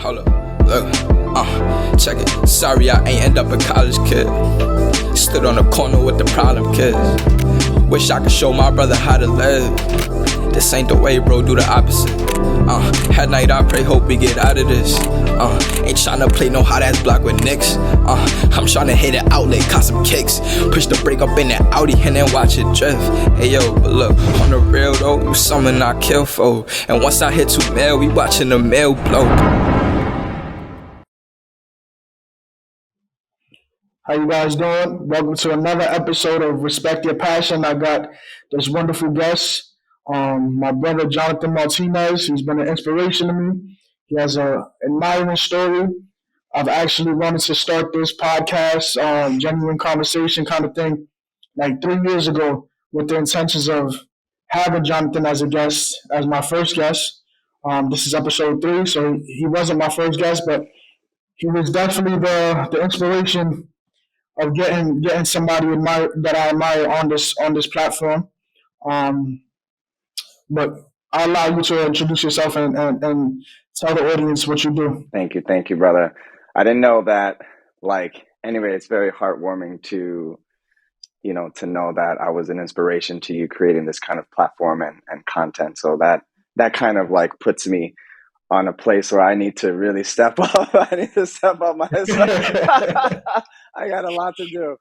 Hold up, look, check it. Sorry I ain't end up a college kid. Stood on the corner with the problem kids. Wish I could show my brother how to live. This ain't the way, bro, do the opposite. At night I pray, hope we get out of this. Ain't tryna play no hot ass block with Knicks. I'm tryna hit an outlet, caught some kicks. Push the brake up in that Audi and then watch it drift. Hey yo, but look, on the real though, you something I kill for. And once I hit 2 mil, we watching the mail blow. How you guys doing? Welcome to another episode of Respect Your Passion. I got this wonderful guest, my brother Johnathan Martinez. He's been an inspiration to me. He has an admiring story. I've actually wanted to start this podcast, genuine conversation kind of thing, like 3 years ago, with the intentions of having Johnathan as a guest, as my first guest. This is episode 3, so he wasn't my first guest, but he was definitely the inspiration of getting somebody that I admire on this platform. But I'll allow you to introduce yourself and tell the audience what you do. Thank you, brother. I didn't know that. Anyway, it's very heartwarming to know that I was an inspiration to you creating this kind of platform and content. So that kind of puts me on a place where I need to really step up. I need to step up myself. I got a lot to do.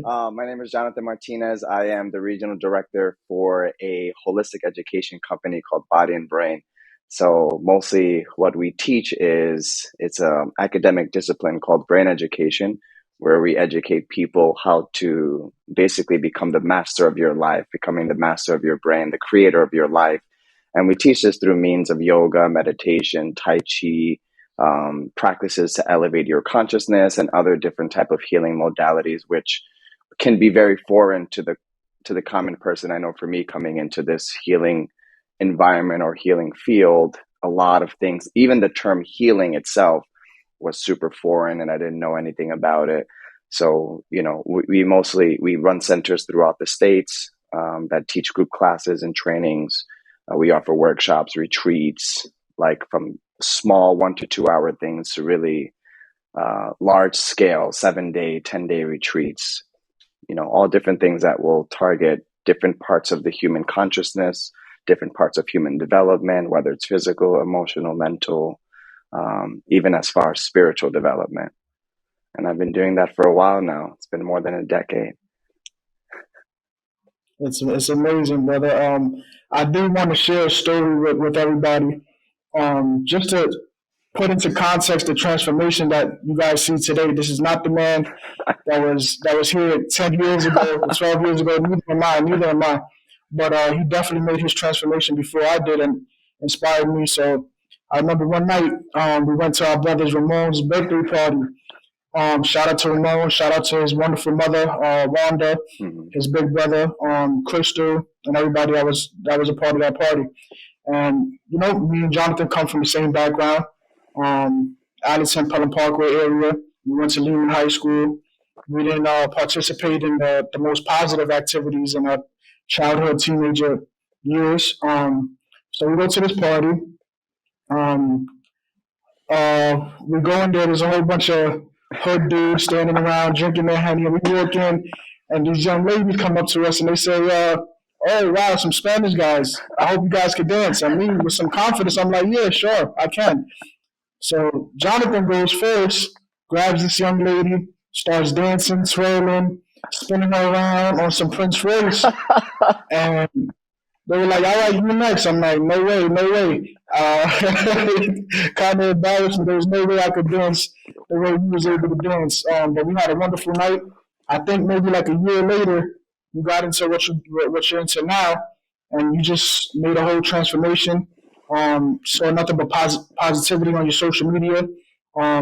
My name is Johnathan Martinez. I am the regional director for a holistic education company called Body and Brain. So mostly what we teach it's an academic discipline called brain education, where we educate people how to basically become the master of your life, becoming the master of your brain, the creator of your life. And we teach this through means of yoga, meditation, Tai Chi, practices to elevate your consciousness and other different type of healing modalities, which can be very foreign to the common person. I know for me, coming into this healing environment or healing field, a lot of things, even the term healing itself was super foreign and I didn't know anything about it. So, we run centers throughout the states that teach group classes and trainings. We offer workshops, retreats, from small 1 to 2 hour things to really large scale 7-day, 10-day retreats, all different things that will target different parts of the human consciousness, different parts of human development, whether it's physical, emotional, mental, even as far as spiritual development. And I've been doing that for a while now. It's been more than a decade. It's amazing, brother. I do want to share a story with everybody, just to put into context the transformation that you guys see today. This is not the man that was here 10 years ago, 12 years ago. Neither am I. But he definitely made his transformation before I did and inspired me. So I remember one night we went to our brother Ramon's birthday party. Shout out to Ramon, shout out to his wonderful mother, Wanda, his big brother, Crystal, and everybody that was a part of that party. And, me and Johnathan come from the same background, Allison, Pelham Parkway area. We went to Lehman High School. We didn't participate in the most positive activities in our childhood, teenager years. So we go to this party. We go in there's a whole bunch of hood dudes standing around drinking their honey, and we walk in, and these young ladies come up to us and they say, "Oh wow, some Spanish guys. I hope you guys can dance." And me, with some confidence, I'm like, "Yeah, sure, I can." So Johnathan goes first, grabs this young lady, starts dancing, twirling, spinning her around on some Prince Royce, and they were like, "All right, you next." I'm like, "No way." Kind of embarrassed me. There was no way I could dance the way he was able to dance. But we had a wonderful night. I think maybe like a year later, you got into what you're into now, and you just made a whole transformation. Saw nothing but positivity on your social media. I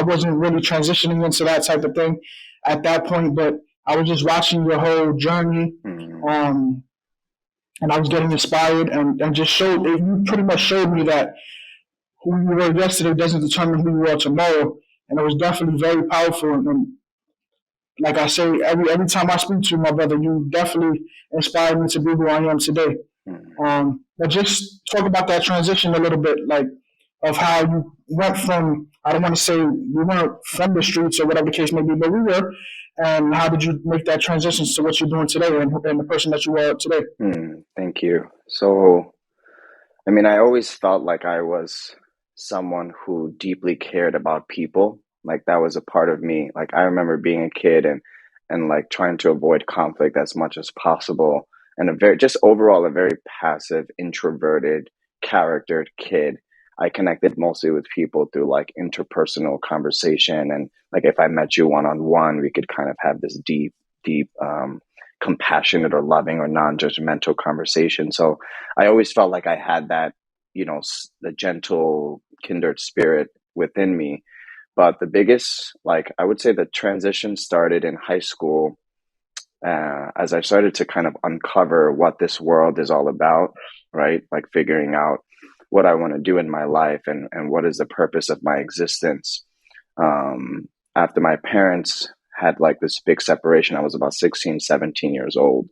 wasn't really transitioning into that type of thing at that point, but I was just watching your whole journey. And I was getting inspired and just you pretty much showed me that who you were yesterday doesn't determine who you are tomorrow. And it was definitely very powerful. And like I say, every time I speak to you, my brother, you definitely inspired me to be who I am today. But just talk about that transition a little bit. Like, of how you went from, I don't want to say we weren't from the streets or whatever the case may be, but we were. And how did you make that transition to what you're doing today and the person that you are today? Thank you. So, I mean, I always felt like I was someone who deeply cared about people. Like that was a part of me. Like I remember being a kid and like trying to avoid conflict as much as possible. And a very just overall a very passive, introverted, charactered kid. I connected mostly with people through like interpersonal conversation, and like if I met you one on one, we could kind of have this deep, compassionate or loving or non-judgmental conversation. So I always felt like I had that, the gentle, kindred spirit within me. But the biggest, like, I would say the transition started in high school as I started to kind of uncover what this world is all about, right? Like figuring out what I want to do in my life and what is the purpose of my existence. After my parents had like this big separation, I was about 16, 17 years old.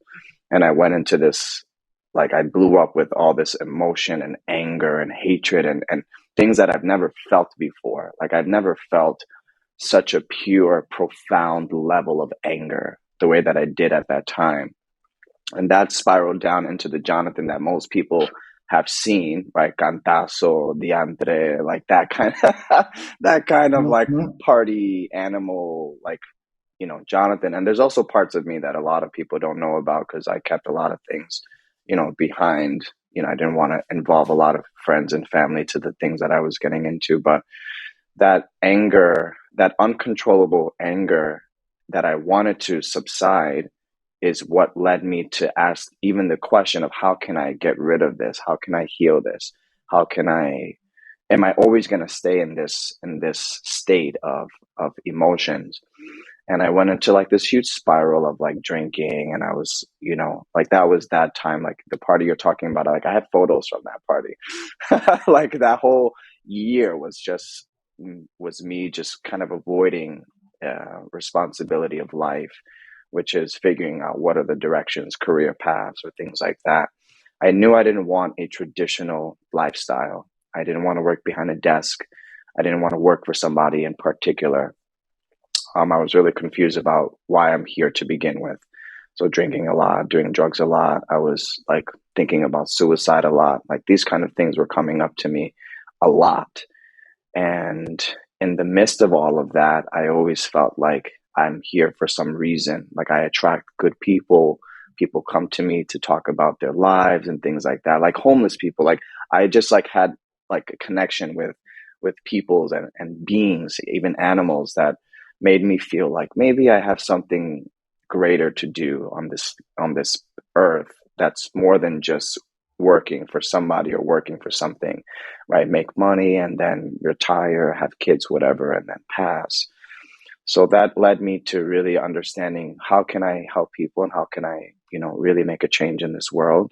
And I went into this, like, I blew up with all this emotion and anger and hatred and things that I've never felt before. Like, I've never felt such a pure, profound level of anger the way that I did at that time. And that spiraled down into the Johnathan that most people have seen, right? Cantazo, diantre, like that kind of that kind of like Mm-hmm. party animal, like, Johnathan. And there's also parts of me that a lot of people don't know about because I kept a lot of things, behind. I didn't want to involve a lot of friends and family to the things that I was getting into. But that anger, that uncontrollable anger that I wanted to subside is what led me to ask even the question of how can I get rid of this? How can I heal this? Am I always going to stay in this state of emotions? And I went into like this huge spiral of like drinking, and I was, like that was that time, like the party you're talking about, like I had photos from that party. Like that whole year was me just kind of avoiding responsibility of life, which is figuring out what are the directions, career paths, or things like that. I knew I didn't want a traditional lifestyle. I didn't want to work behind a desk. I didn't want to work for somebody in particular. I was really confused about why I'm here to begin with. So drinking a lot, doing drugs a lot. I was like thinking about suicide a lot. Like these kind of things were coming up to me a lot. And in the midst of all of that, I always felt like I'm here for some reason. Like I attract good people. People come to me to talk about their lives and things like that. Like homeless people. Like I just like had like a connection with peoples and beings, even animals, that made me feel like maybe I have something greater to do on this earth that's more than just working for somebody or working for something, right? Make money and then retire, have kids, whatever, and then pass. So that led me to really understanding how can I help people and how can I, really make a change in this world.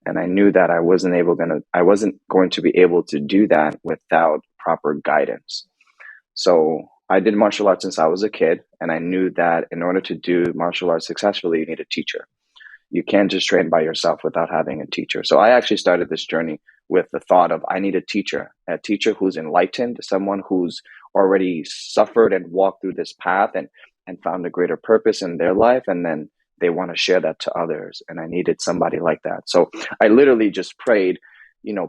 And I knew that I wasn't going to be able to do that without proper guidance. So I did martial arts since I was a kid, and I knew that in order to do martial arts successfully, you need a teacher. You can't just train by yourself without having a teacher. So I actually started this journey with the thought of I need a teacher who's enlightened, someone who's already suffered and walked through this path and found a greater purpose in their life. And then they want to share that to others. And I needed somebody like that. So I literally just prayed,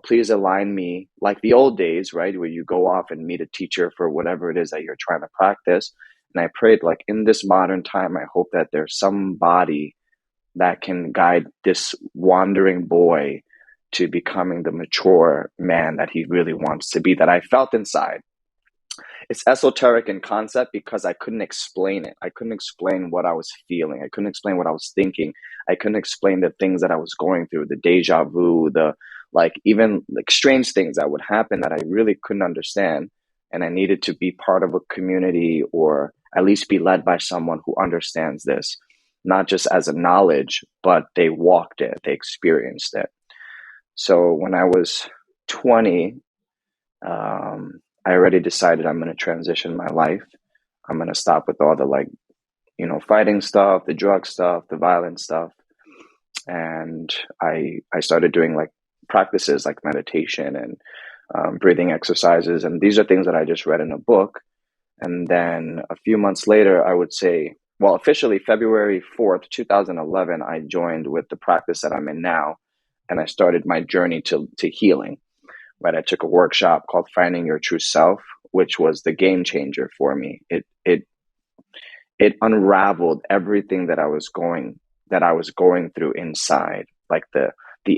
please align me like the old days, right? Where you go off and meet a teacher for whatever it is that you're trying to practice. And I prayed like in this modern time, I hope that there's somebody that can guide this wandering boy to becoming the mature man that he really wants to be, that I felt inside. It's esoteric in concept because I couldn't explain it. I couldn't explain what I was feeling. I couldn't explain what I was thinking. I couldn't explain the things that I was going through, the deja vu, the like even like strange things that would happen that I really couldn't understand. And I needed to be part of a community or at least be led by someone who understands this, not just as a knowledge, but they walked it, they experienced it. So when I was 20, I already decided I'm going to transition my life. I'm going to stop with all the fighting stuff, the drug stuff, the violent stuff. And I started doing like practices like meditation and breathing exercises. And these are things that I just read in a book. And then a few months later, I would say, well, officially February 4th, 2011, I joined with the practice that I'm in now. And I started my journey to healing, right? I took a workshop called Finding Your True Self, which was the game changer for me. It unraveled everything that I was going through inside, like the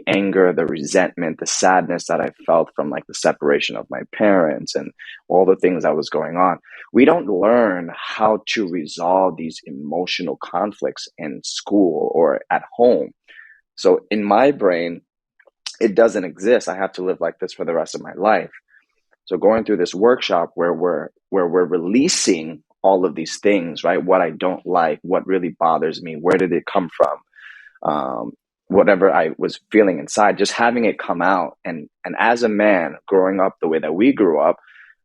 anger, the resentment, the sadness that I felt from like the separation of my parents and all the things that was going on. We don't learn how to resolve these emotional conflicts in school or at home. So in my brain, it doesn't exist. I have to live like this for the rest of my life. So going through this workshop where we're releasing all of these things, right? What I don't like, what really bothers me, where did it come from? Whatever I was feeling inside, just having it come out. And as a man growing up the way that we grew up,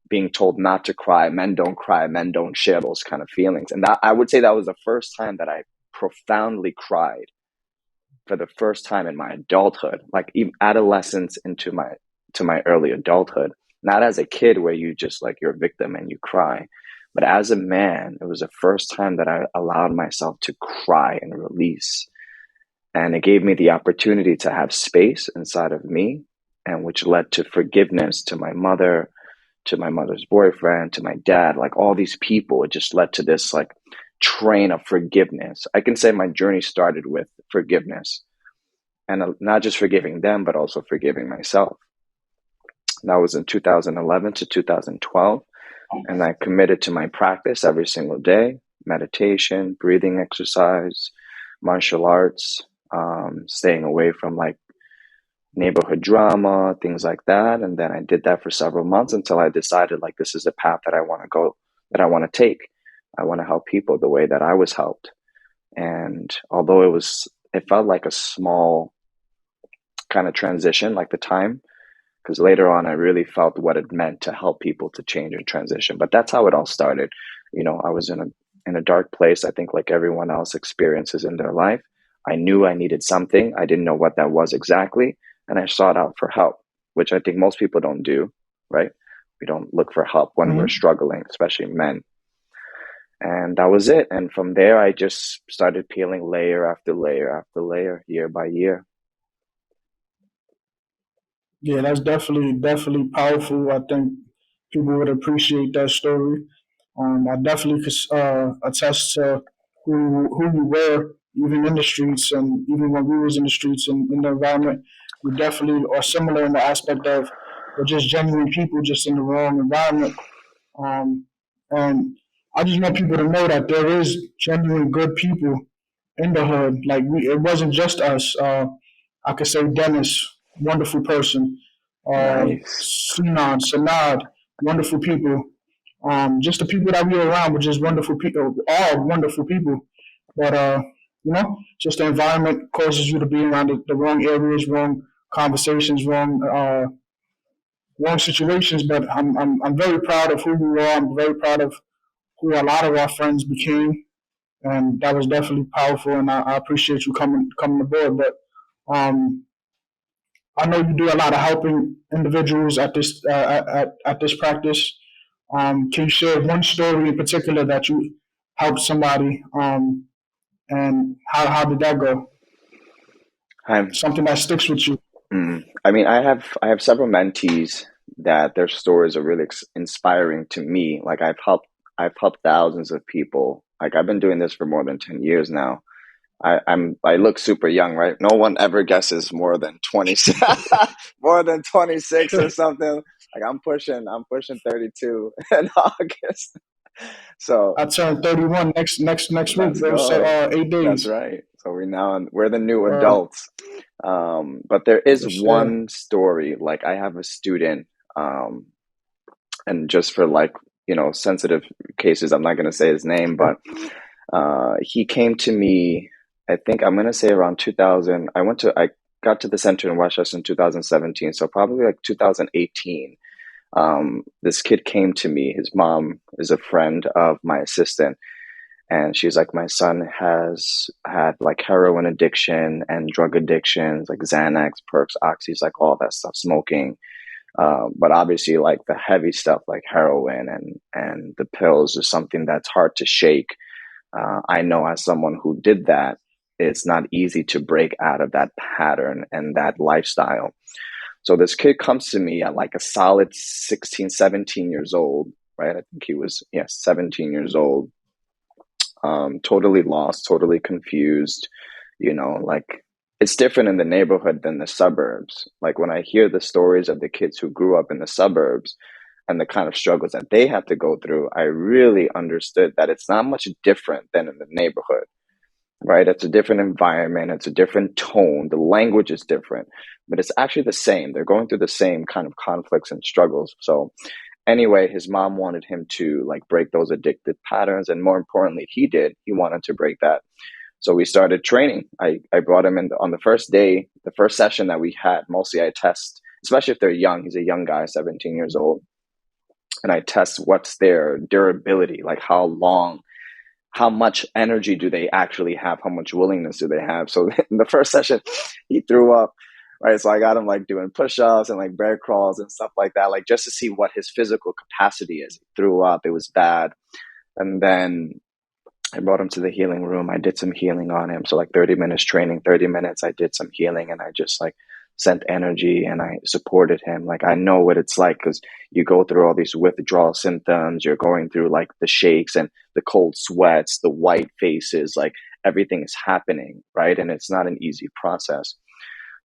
being told not to cry, men don't share those kind of feelings. And that, I would say that was the first time that I profoundly cried for the first time in my adulthood, like even adolescence into my early adulthood. Not as a kid where you just like you're a victim and you cry, but as a man, it was the first time that I allowed myself to cry and release. And it gave me the opportunity to have space inside of me, and which led to forgiveness to my mother, to my mother's boyfriend, to my dad, like all these people. It just led to this like train of forgiveness. I can say my journey started with forgiveness, and not just forgiving them, but also forgiving myself. That was in 2011 to 2012. And I committed to my practice every single day: meditation, breathing exercise, martial arts, staying away from like neighborhood drama, things like that. And then I did that for several months until I decided like this is the path that I want to go, that I want to take. I want to help people the way that I was helped. And although it felt like a small kind of transition, like the time, because later on I really felt what it meant to help people to change and transition. But that's how it all started. You know, I was in a dark place, I think like everyone else experiences in their life. I knew I needed something. I didn't know what that was exactly. And I sought out for help, which I think most people don't do, right? We don't look for help when we're struggling, especially men. And that was it. And from there, I just started peeling layer after layer after layer, year by year. Yeah, that's definitely powerful. I think people would appreciate that story. I definitely could attest to who you were, even in the streets, and even when we was in the streets and in the environment, we definitely are similar in the aspect of we're just genuine people, just in the wrong environment. Um, and I just want people to know that there is genuine good people in the hood. Like it wasn't just us. I could say Dennis, wonderful person. Nice. Sinan, Sanad, wonderful people. Just the people that we were around were just wonderful people, all wonderful people. But just the environment causes you to be around the wrong areas, wrong conversations, wrong situations. But I'm very proud of who you are. I'm very proud of who a lot of our friends became, and that was definitely powerful. And I appreciate you coming aboard. But um, I know you do a lot of helping individuals at at this practice. Can you share one story in particular that you helped somebody, and how did that go? I'm, Something that sticks with you. I mean, I have several mentees that their stories are really inspiring to me. Like I've helped thousands of people. Like I've been doing this for more than 10 years now. I look super young, right? No one ever guesses more than 20, more than 26 or something. Like I'm pushing 32 in August. So I turned 31 next week. let's So go. 8 days. That's right. So we're the new Uh, adults. But there is yes, sir. one story. Like I have a student, um, and just for like, sensitive cases, I'm not going to say his name, but he came to me, I think I'm going to say around 2000. I got to the center in Westchester in 2017. So probably like 2018. This kid came to me. His mom is a friend of my assistant. And she's like, my son has had like heroin addiction and drug addictions, like Xanax, Perks, Oxys, like all that stuff, smoking. But obviously, like the heavy stuff like heroin and the pills is something that's hard to shake. I know as someone who did that, it's not easy to break out of that pattern and that lifestyle. So this kid comes to me at like a solid 16, 17 years old, right? I think he was, 17 years old, totally lost, totally confused, like it's different in the neighborhood than the suburbs. Like when I hear the stories of the kids who grew up in the suburbs and the kind of struggles that they had to go through, I really understood that it's not much different than in the neighborhood, right? It's a different environment, it's a different tone, the language is different, but it's actually the same. They're going through the same kind of conflicts and struggles. So anyway, his mom wanted him to like break those addictive patterns, and more importantly, he wanted to break that. So we started training. I brought him in on the first day, the first session that we had. Mostly I test, especially if they're young. He's a young guy, 17 years old. And I test what's their durability, like how long, how much energy do they actually have? How much willingness do they have? So in the first session, he threw up, right? So I got him like doing push-ups and like bear crawls and stuff like that, like just to see what his physical capacity is. He threw up. It was bad. And then I brought him to the healing room. I did some healing on him. So like 30 minutes training, 30 minutes, I did some healing, and I just like sent energy and I supported him. Like I know what it's like because you go through all these withdrawal symptoms. You're going through like the shakes and the cold sweats, the white faces, like everything is happening, right? And it's not an easy process.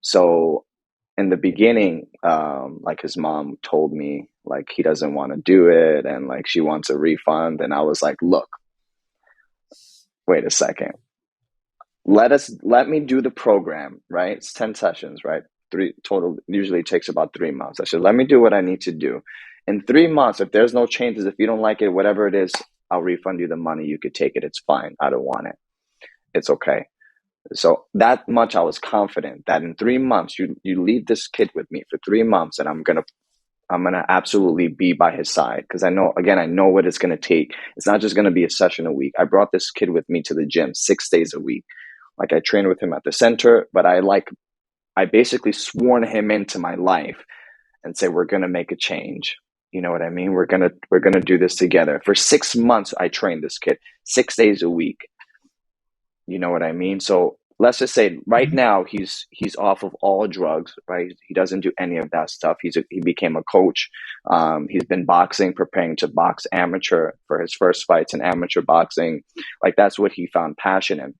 So in the beginning, like his mom told me like he doesn't want to do it and like she wants a refund. And I was like, look, wait a second. Let me do the program, right? It's 10 sessions, right? 3 total, usually takes about 3 months. I said, let me do what I need to do. In 3 months, if there's no changes, if you don't like it, whatever it is, I'll refund you the money. You could take it. It's fine. I don't want it. It's okay. So that much I was confident that in 3 months, you leave this kid with me for 3 months and I'm gonna absolutely be by his side because I know what it's gonna take. It's not just gonna be a session a week. I brought this kid with me to the gym 6 days a week. Like I trained with him at the center, but I basically sworn him into my life and say, we're gonna make a change. You know what I mean? We're gonna do this together. For 6 months, I trained this kid 6 days a week. You know what I mean? So let's just say right now he's off of all drugs, right? He doesn't do any of that stuff. He became a coach. He's been boxing, preparing to box amateur for his first fights in amateur boxing. Like that's what he found passion in.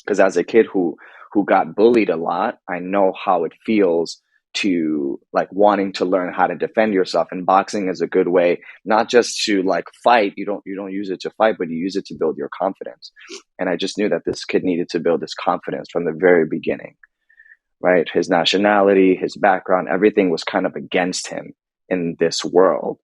Because as a kid who got bullied a lot, I know how it feels to like wanting to learn how to defend yourself, and boxing is a good way not just to like fight. You don't use it to fight, but you use it to build your confidence. And I just knew that this kid needed to build his confidence from the very beginning, right? His nationality, his background, everything was kind of against him in this world.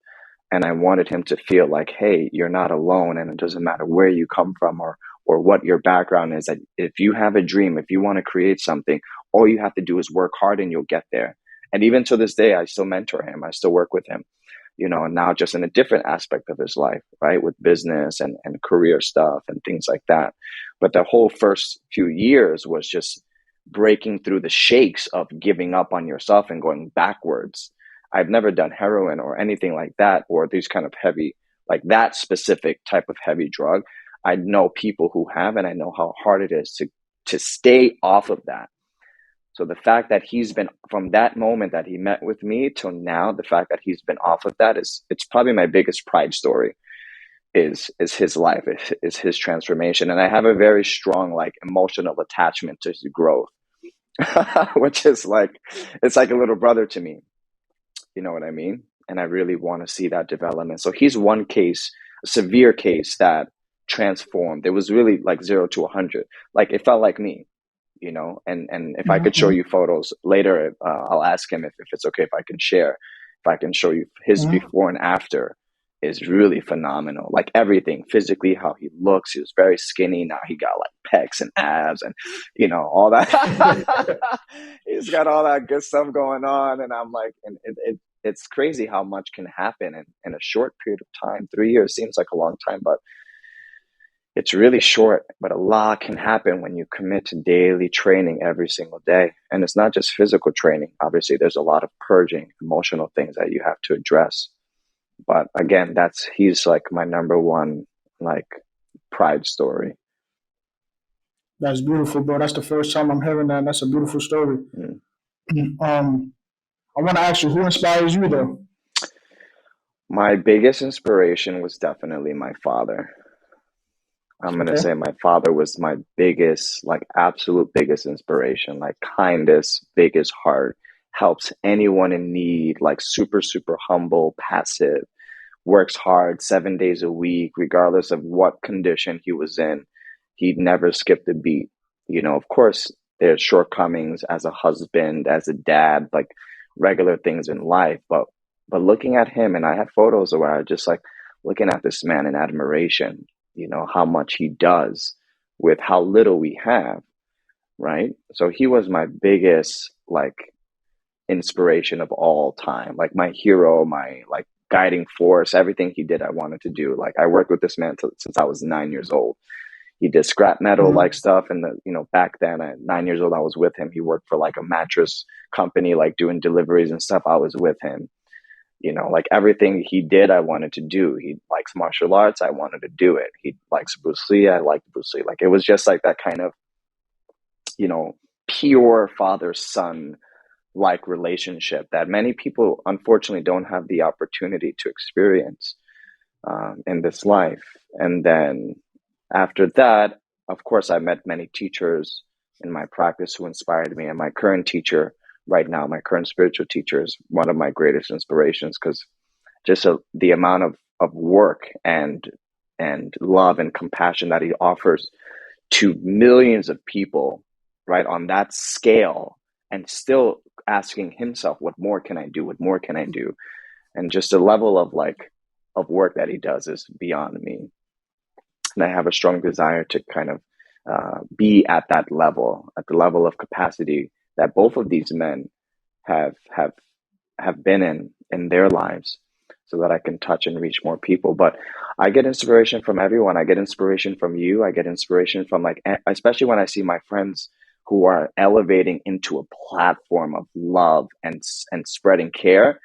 And I wanted him to feel like, hey, you're not alone, and it doesn't matter where you come from or what your background is, that if you have a dream, if you want to create something, all you have to do is work hard and you'll get there. And even to this day, I still mentor him. I still work with him, and now just in a different aspect of his life, right? With business and career stuff and things like that. But the whole first few years was just breaking through the shakes of giving up on yourself and going backwards. I've never done heroin or anything like that, or these kind of heavy, like that specific type of heavy drug. I know people who have, and I know how hard it is to stay off of that. So the fact that he's been, from that moment that he met with me till now, the fact that he's been off of that it's probably my biggest pride story is his life, is his transformation. And I have a very strong like emotional attachment to his growth, which is like, it's like a little brother to me. You know what I mean? And I really want to see that development. So he's one case, a severe case that transformed. It was really like 0 to 100. Like it felt like me, and if I could show you photos later, I'll ask him if it's okay if I can share. If I can show you his before and after is really phenomenal. Like everything physically, how he looks. He was very skinny. Now he got like pecs and abs and all that. He's got all that good stuff going on, and I'm like, and it's crazy how much can happen in a short period of time. 3 years seems like a long time, but it's really short, but a lot can happen when you commit to daily training every single day. And it's not just physical training. Obviously, there's a lot of purging, emotional things that you have to address. But again, he's like my number one, like, pride story. That's beautiful, bro. That's the first time I'm hearing that. That's a beautiful story. Mm. I want to ask you, who inspires you, though? My biggest inspiration was definitely my father. I'm going to Okay. say my father was my biggest, like, absolute biggest inspiration, like, kindest, biggest heart, helps anyone in need, like, super, super humble, passive, works hard 7 days a week, regardless of what condition he was in. He'd never skipped a beat. Of course, there's shortcomings as a husband, as a dad, like regular things in life. But looking at him, and I have photos where I just like looking at this man in admiration, how much he does with how little we have, right? So he was my biggest, like, inspiration of all time, like my hero, my, like, guiding force. Everything he did I wanted to do. Like, I worked with this man since I was 9 years old. He did scrap metal, like, stuff, and back then at 9 years old I was with him. He worked for like a mattress company, like doing deliveries and stuff. I was with him. Like, everything he did I wanted to do. He likes martial arts, I wanted to do it. He likes Bruce Lee, I liked Bruce Lee. Like, it was just like that kind of pure father son like relationship that many people unfortunately don't have the opportunity to experience in this life. And then after that, of course, I met many teachers in my practice who inspired me. And my current teacher right now, my current spiritual teacher, is one of my greatest inspirations, because just the amount of work and love and compassion that he offers to millions of people, right, on that scale, and still asking himself, what more can I do? What more can I do? And just the level of work that he does is beyond me. And I have a strong desire to kind of be at that level, at the level of capacity that both of these men have been in their lives, so that I can touch and reach more people. But I get inspiration from everyone. I get inspiration from you. I get inspiration from, like, especially when I see my friends who are elevating into a platform of love and spreading care.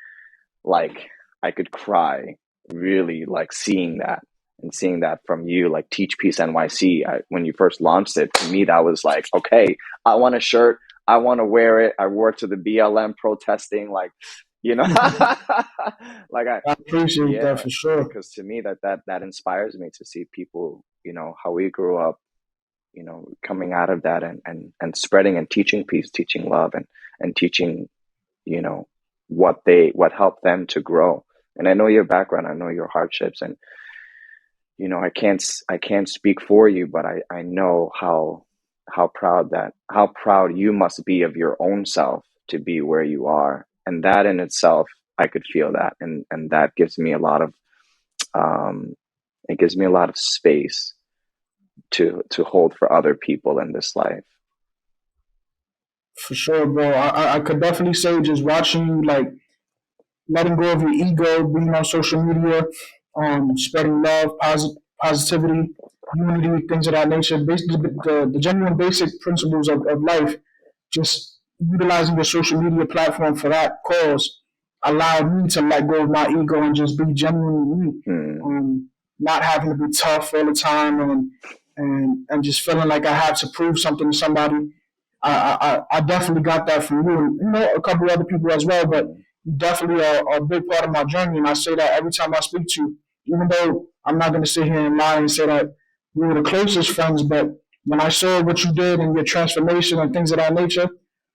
Like, I could cry, really, like, seeing that. And seeing that from you, like Teach Peace NYC, when you first launched it, to me, that was like, okay, I want a shirt. I want to wear it. I wore it to the BLM protesting, like, like I appreciate that for sure. because to me, that inspires me to see people, how we grew up, coming out of that and spreading and teaching peace, teaching love, and teaching, what helped them to grow. And I know your background, I know your hardships, and I can't speak for you, but I know how proud you must be of your own self to be where you are. And that in itself, I could feel that. And that gives me a lot of, space to hold for other people in this life. For sure, bro. I could definitely say, just watching you, like, letting go of your ego, being on social media, spreading love, positivity, unity, things of that nature. Basically, the genuine basic principles of life. Just utilizing your social media platform for that cause allowed me to let go of my ego and just be genuinely me. Not having to be tough all the time, and just feeling like I have to prove something to somebody. I definitely got that from you, and a couple of other people as well, but definitely a big part of my journey. And I say that every time I speak to you, even though I'm not going to sit here and lie and say that we were the closest friends, but when I saw what you did and your transformation and things of that nature,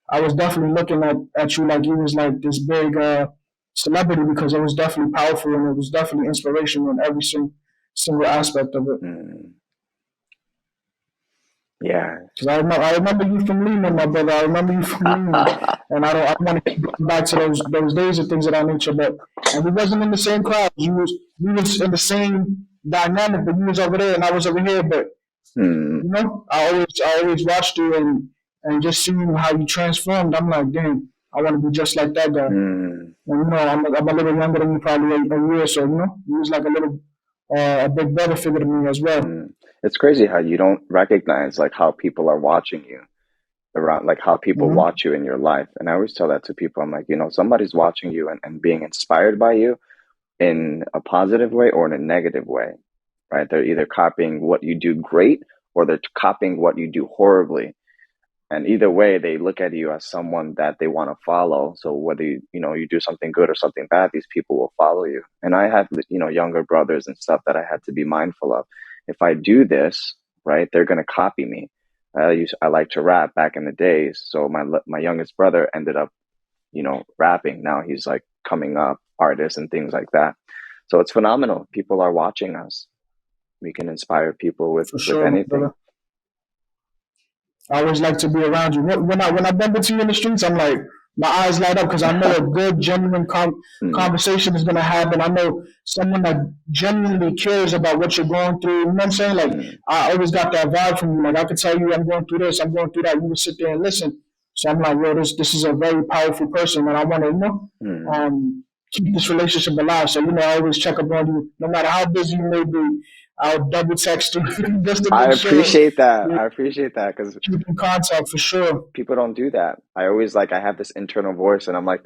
I was definitely looking at you like you was like this big celebrity, because it was definitely powerful and it was definitely inspirational in every single aspect of it. Yeah. Because I remember you from Lima, my brother. I remember you from Lima, and I want to keep going back to those days and things of that nature. But and we wasn't in the same crowd. We was in the same dynamic, but you was over there and I was over here. But I always watched you and just seeing how you transformed. I'm like, damn, I want to be just like that guy. And I'm a little younger than you, probably a year, so he was like a big brother figure to me as well. it's crazy how you don't recognize like how people are watching you around, like how people Hmm. watch you in your life. And I always tell that to people. I'm like, somebody's watching you and being inspired by you in a positive way or in a negative way, right? They're either copying what you do great or they're copying what you do horribly. And either way, they look at you as someone that they want to follow. So whether you do something good or something bad, these people will follow you. And I have younger brothers and stuff that I had to be mindful of. If I do this, right, they're gonna copy me. I like to rap back in the days, so my youngest brother ended up rapping. Now he's like coming up artist and things like that. So it's phenomenal. People are watching us. We can inspire people with For with sure, my anything. brother. I always like to be around you. When I bump into you in the streets, I'm like, my eyes light up because I know a good, genuine Mm, conversation is going to happen. I know someone that genuinely cares about what you're going through. You know what I'm saying? Like, mm. I always got that vibe from you. Like, I could tell you, I'm going through this, I'm going through that. You would sit there and listen. So I'm like, yo, this is a very powerful person, and I want to, Mm. um, keep this relationship alive. So, I always check up on you, no matter how busy you may be. I'll double text you just to I make sure appreciate that. you I appreciate that because keep in contact for sure. people don't do that. I have this internal voice and I'm like,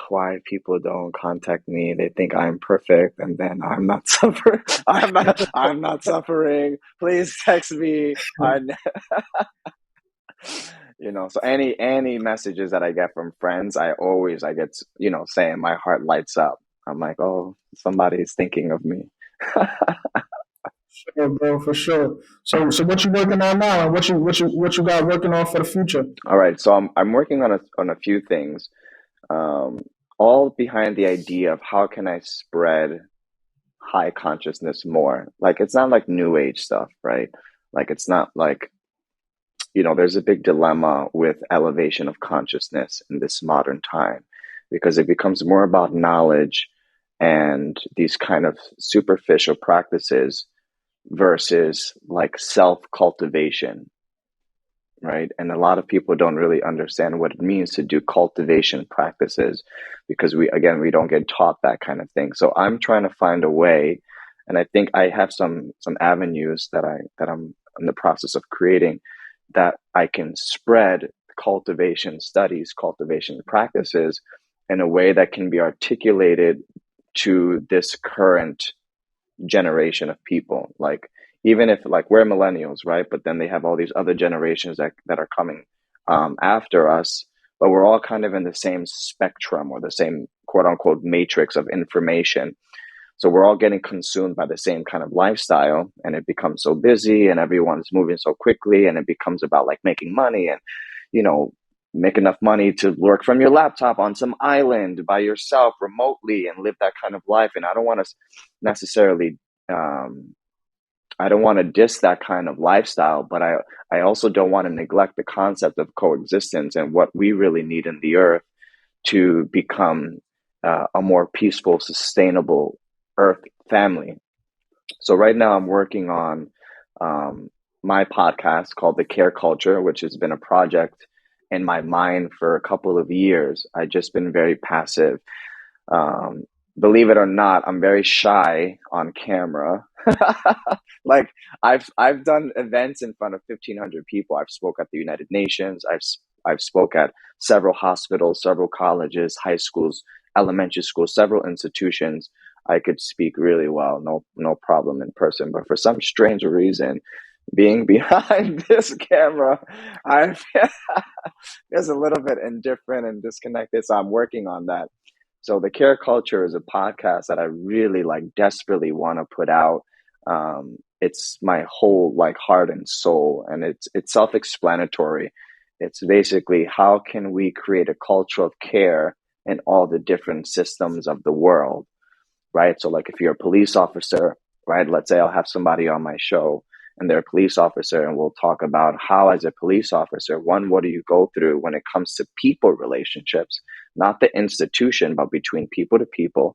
why people don't contact me? They think I'm perfect and then I'm not suffering. I'm not suffering. Please text me. So any messages that I get from friends, I get, saying my heart lights up. I'm like, oh, somebody's thinking of me. Sure, bro, for sure. So what you working on now, and what you got working on for the future? All right, so I'm working on a few things, um, all behind the idea of how can I spread high consciousness more. Like it's not like new age stuff, right? Like it's not like, there's a big dilemma with elevation of consciousness in this modern time because it becomes more about knowledge and these kind of superficial practices versus like self cultivation, right? And a lot of people don't really understand what it means to do cultivation practices because we don't get taught that kind of thing. So I'm trying to find a way, and I think I have some avenues that I'm in the process of creating that I can spread cultivation studies, cultivation practices in a way that can be articulated to this current generation of people. Like even if like we're millennials, right? But then they have all these other generations that are coming after us, but we're all kind of in the same spectrum or the same quote unquote matrix of information. So we're all getting consumed by the same kind of lifestyle, and it becomes so busy and everyone's moving so quickly, and it becomes about like making money and, you know, make enough money to work from your laptop on some island by yourself remotely and live that kind of life. And I don't want to necessarily, um, I don't want to diss that kind of lifestyle, but I also don't want to neglect the concept of coexistence and what we really need in the earth to become a more peaceful, sustainable earth family. So right now I'm working on um, my podcast called The Care Culture, which has been a project in my mind for a couple of years. I've just been very passive. Um, Believe it or not, I'm very shy on camera. Like I've done events in front of 1,500 people. I've spoke at the United Nations. I've spoke at several hospitals, several colleges, high schools, elementary schools, several institutions. I could speak really well, no problem in person. But for some strange reason, being behind this camera, I is a little bit indifferent and disconnected. So I'm working on that. So the Care Culture is a podcast that I really like desperately want to put out. It's my whole like heart and soul, and it's self-explanatory. It's basically how can we create a culture of care in all the different systems of the world, right? So like if you're a police officer, right? Let's say I'll have somebody on my show and they're a police officer and we'll talk about how as a police officer, one, what do you go through when it comes to people relationships, not the institution, but between people to people.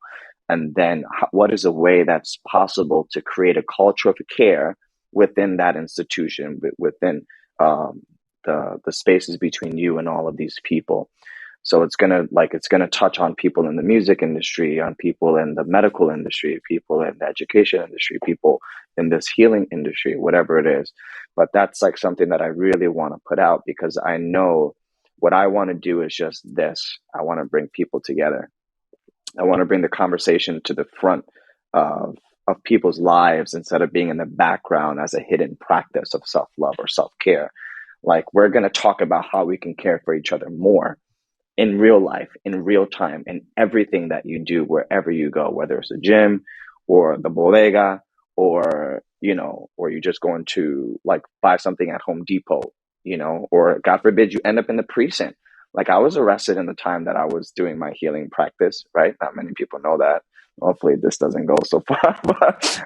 And then what is a way that's possible to create a culture of care within that institution, within um, the spaces between you and all of these people. So it's gonna touch on people in the music industry, on people in the medical industry, people in the education industry, people in this healing industry, whatever it is. But that's like something that I really want to put out, because I know what I want to do is just this. I want to bring people together. I want to bring the conversation to the front of people's lives, instead of being in the background as a hidden practice of self-love or self-care. Like, we're going to talk about how we can care for each other more in real life, in real time, in everything that you do, wherever you go, whether it's the gym or the bodega, or, or you're just going to like buy something at Home Depot, or God forbid you end up in the precinct. Like, I was arrested in the time that I was doing my healing practice, right? Not many people know that. Hopefully this doesn't go so far, but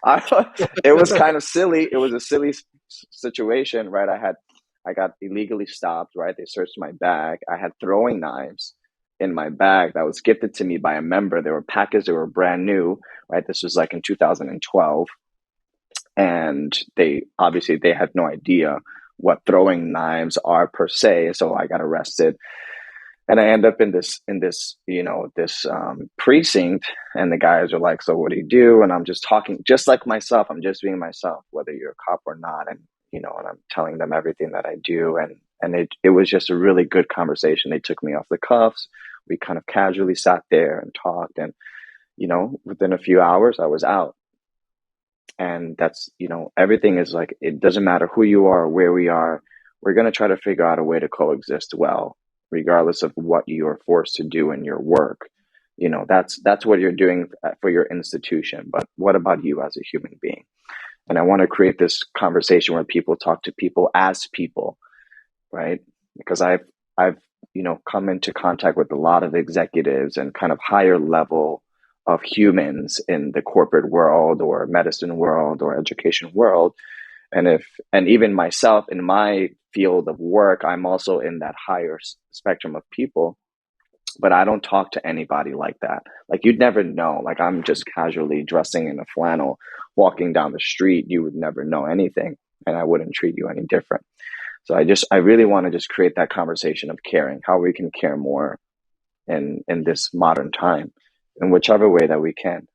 it was kind of silly. It was a silly situation, right? I got illegally stopped, right? They searched my bag. I had throwing knives in my bag that was gifted to me by a member. They were packaged, they were brand new, right? This was like in 2012. And they had no idea what throwing knives are per se. So I got arrested. And I end up in this precinct, and the guys are like, "So what do you do?" And I'm just talking, just like myself. I'm just being myself, whether you're a cop or not. And and I'm telling them everything that I do. And it was just a really good conversation. They took me off the cuffs. We kind of casually sat there and talked. And within a few hours, I was out. And that's everything is like, it doesn't matter who you are or where we are. We're going to try to figure out a way to coexist well, regardless of what you are forced to do in your work. That's what you're doing for your institution. But what about you as a human being? And I want to create this conversation where people talk to people as people, right? Because I've come into contact with a lot of executives and kind of higher level of humans in the corporate world or medicine world or education world. And even myself in my field of work, I'm also in that higher spectrum of people, but I don't talk to anybody like that. Like, you'd never know. Like, I'm just casually dressing in a flannel, walking down the street. You would never know anything, and I wouldn't treat you any different. So I really want to just create that conversation of caring, how we can care more in this modern time, in whichever way that we can.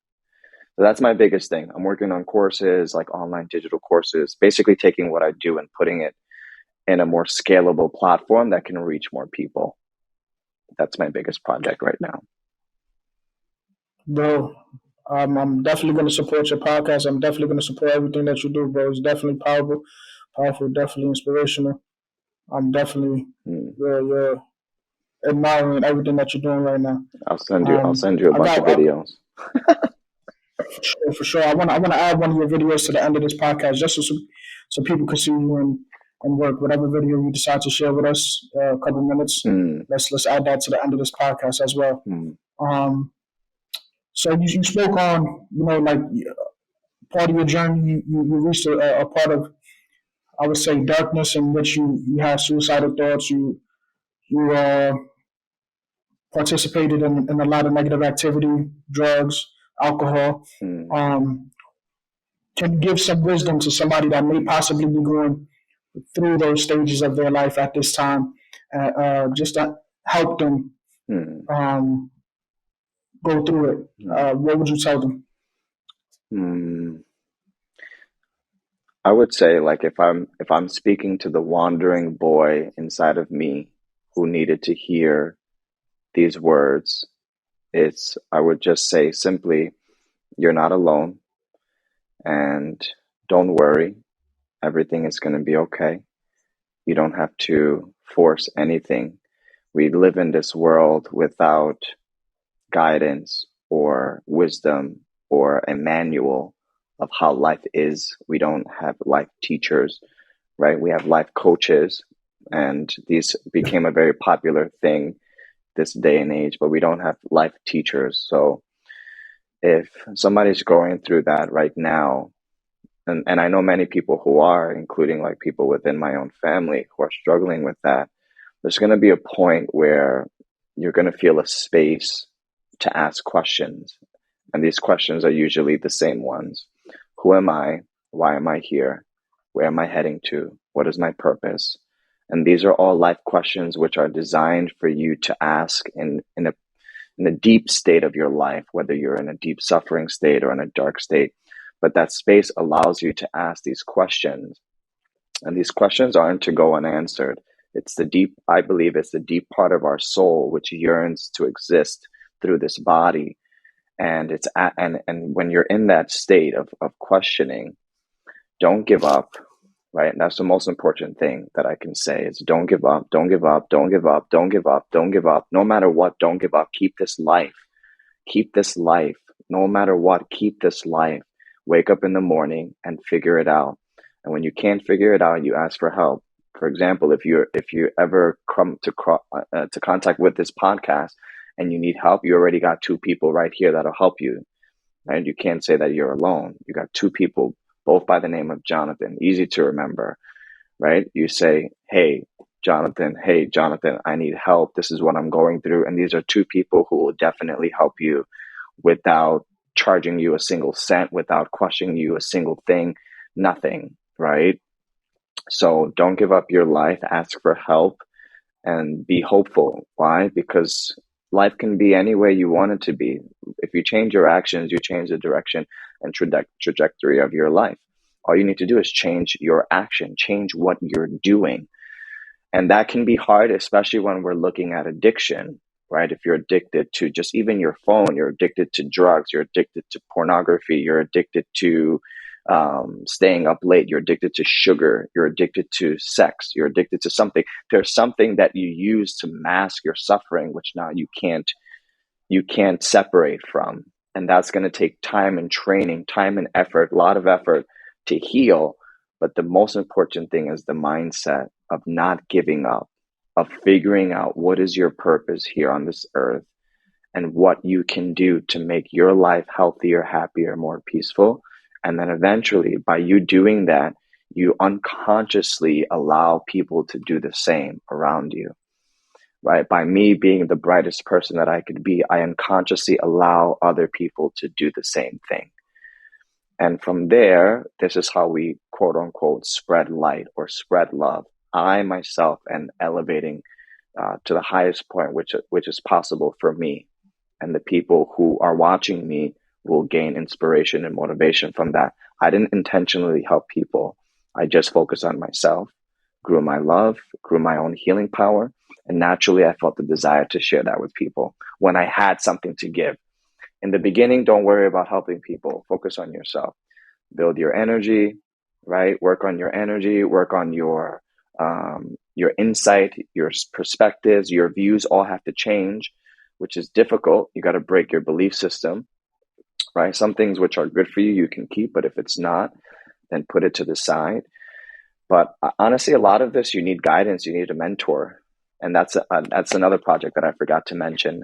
So that's my biggest thing. I'm working on courses, like online digital courses, basically taking what I do and putting it in a more scalable platform that can reach more people. That's my biggest project right now. Bro, I'm definitely going to support your podcast. I'm definitely going to support everything that you do, bro. It's definitely powerful, definitely inspirational. I'm definitely you're admiring everything that you're doing right now. I'll send you a bunch of videos. For sure. I want to add one of your videos to the end of this podcast, just so people can see you and work. Whatever video you decide to share with us, a couple minutes. Let's add that to the end of this podcast as well. So you spoke on, like part of your journey, you reached a part of, I would say, darkness in which you had suicidal thoughts. You participated in a lot of negative activity, drugs, alcohol. Can you give some wisdom to somebody that may possibly be going through those stages of their life at this time, just to help them go through it? What would you tell them? I would say, like, if I'm speaking to the wandering boy inside of me who needed to hear these words, I would just say simply, you're not alone, and don't worry, everything is going to be okay. You don't have to force anything. We live in this world without guidance or wisdom or a manual of how life is. We don't have life teachers, right? We have life coaches, and these became a very popular thing this day and age, but we don't have life teachers. So if somebody's going through that right now, and I know many people who are, including like people within my own family who are struggling with that, there's going to be a point where you're going to feel a space to ask questions. And these questions are usually the same ones. Who am I? Why am I here? Where am I heading to? What is my purpose? And these are all life questions which are designed for you to ask in a deep state of your life, whether you're in a deep suffering state or in a dark state. But that space allows you to ask these questions. And these questions aren't to go unanswered. I believe it's the deep part of our soul which yearns to exist through this body. And and when you're in that state of questioning, don't give up, right? And that's the most important thing that I can say is don't give up, don't give up, don't give up, don't give up, don't give up. No matter what, don't give up. Keep this life. Keep this life. No matter what, keep this life. Wake up in the morning and figure it out. And when you can't figure it out, you ask for help. For example, if you ever come to contact with this podcast and you need help, you already got two people right here that'll help you. Right? You can't say that you're alone. You got two people, both by the name of Johnathan. Easy to remember, right? You say, hey, Johnathan, I need help. This is what I'm going through. And these are two people who will definitely help you without charging you a single cent, without questioning you a single thing, nothing, right? So don't give up your life, ask for help, and be hopeful. Why? Because life can be any way you want it to be. If you change your actions, you change the direction and trajectory of your life. All you need to do is change your action, change what you're doing. And that can be hard, especially when we're looking at addiction, right? If you're addicted to just even your phone, you're addicted to drugs, you're addicted to pornography, you're addicted to staying up late, you're addicted to sugar, you're addicted to sex, you're addicted to something. There's something that you use to mask your suffering, which now you can't separate from. And that's going to take time and training, time and effort, a lot of effort to heal. But the most important thing is the mindset of not giving up, of figuring out what is your purpose here on this earth and what you can do to make your life healthier, happier, more peaceful. And then eventually, by you doing that, you unconsciously allow people to do the same around you, right? By me being the brightest person that I could be, I unconsciously allow other people to do the same thing. And from there, this is how we, quote unquote, spread light or spread love. I myself am elevating to the highest point, which is possible for me. And the people who are watching me will gain inspiration and motivation from that. I didn't intentionally help people. I just focused on myself, grew my love, grew my own healing power. And naturally, I felt the desire to share that with people when I had something to give. In the beginning, don't worry about helping people. Focus on yourself. Build your energy, right? Work on your energy, work on your insight, your perspectives, your views all have to change, which is difficult. You got to break your belief system, right? Some things which are good for you, you can keep, but if it's not, then put it to the side. But honestly, a lot of this, you need guidance, you need a mentor. And that's another project that I forgot to mention.